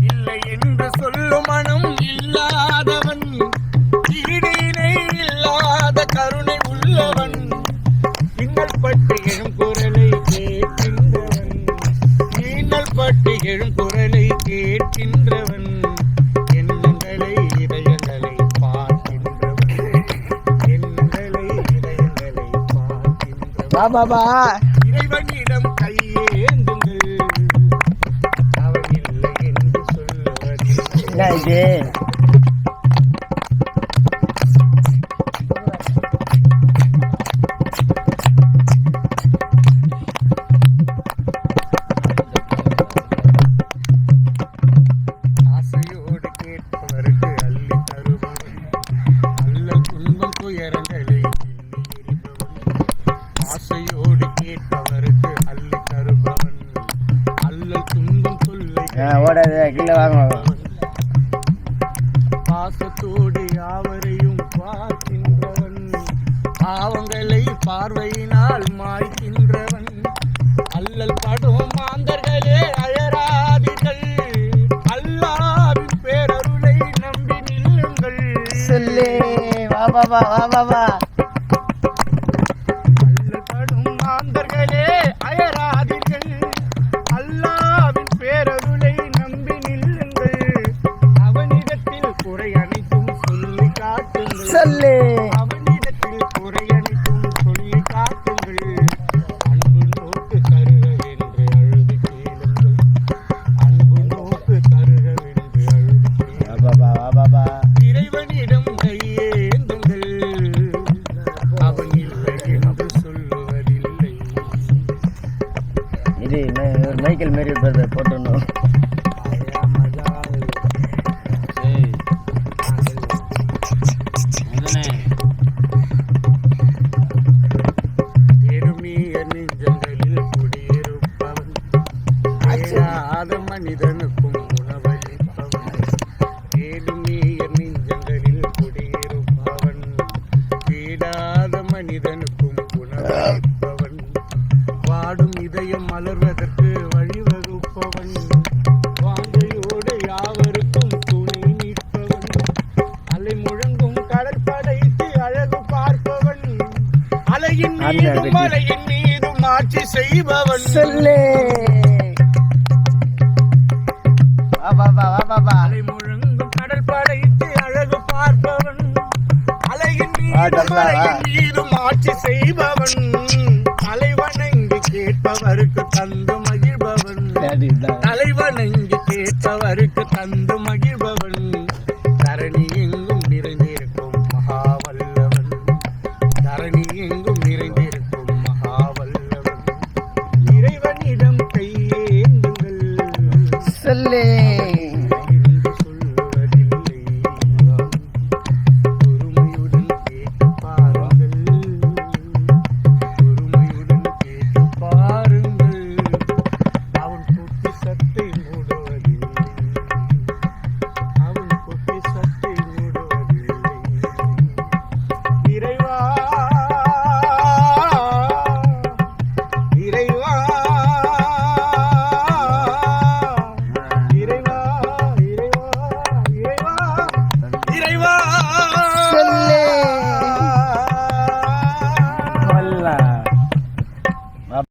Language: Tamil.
இல்லை என்று சொல்லும் மனம் இல்லாதவன், ஈடினை இல்லாத கருணை உள்ளவன், இன்னல் பட்டு எழும் குரலை கேட்கின்றவன், இன்னல் பட்டு எழும் குரலை கேட்கின்றவன், எண்ணங்களை இதயங்களை பார்க்கின்றவன், எண்ணங்களை இதயங்களை பார்க்கின்றவன். இறைவனிடம் கையேந்துங்கள், அவன் இல்லை என்று சொல்லுவதில்லை. ஆசையோடு கேட்பவருக்கு அள்ளி தருபவன், அல்லல் துன்பம் துயரங்களை ஆசையோடு கேட்பவருக்கு அள்ளி தருபவன், அல்லல் துன்பம் தொல்லை பாசத்தோடு யாவரையும் பார்க்கின்றவன், பாவங்களை பார்வையினால் மாய்க்கின்றவன், அல்லல் படும் மாந்தர்களே அயராதீர்கள், அல்லாவின் பேரருளை நம்பி நில்லுங்கள். சொல்லு வா பாபா வா பாபா. அல்லல்படும் மாந்தர்களே அயராதீர்கள், அல்லாவின் பேரருளை நம்பி நில்லுங்கள், அவனிடத்தில் குறை அனைத்தும் சொல்லி காட்டுங்கள். சொல்லு அவனிடத்தில் குறை அனைத்தும் சொல்லி காட்டுங்கள், அன்பு நோக்கு தருக என்று அழுது கேளுங்கள், அன்பு நோக்கு தருக என்று அழுது கேளுங்கள். பாபா வா பாபா. இறைவனிடம் கையேந்துங்கள், அவன் இல்லை என்று சொல்லுவதில்லை. இது மைக்கேல் மாரி போட்டணும். பெருமிய நெஞ்சங்களில் குடியிருப்பவன், அயராத மனிதனுக்கும் உணவளிப்பவன், பெருமிய நெஞ்சங்களில் குடியிருப்பவன், வீடாத மனிதனுக்கும் உணவளிப்பவன், வாடும் இதயம் மலர்வதற்கு வழிவகுப்பவன், வாங்கையோடு யாவருக்கும் துணை நிற்பவன், அலை முழங்கும் கடல் படைத்து அழகு பார்ப்பவன், அலையின் மீதும் மலையின் மீதும் ஆட்சி செய்பவன். சொல்லு வா பாபா வா பாபா. அலை முழங்கும் கடல் படைத்து அழகு பார்ப்பவன், அலையின் மீதும் மலையின் மீதும் ஆட்சி செய்பவன், தலைவணங்கி கேட்பவருக்கு தந்து மகிழ்பவன், தலைவணங்கி கேட்பவருக்கு தந்து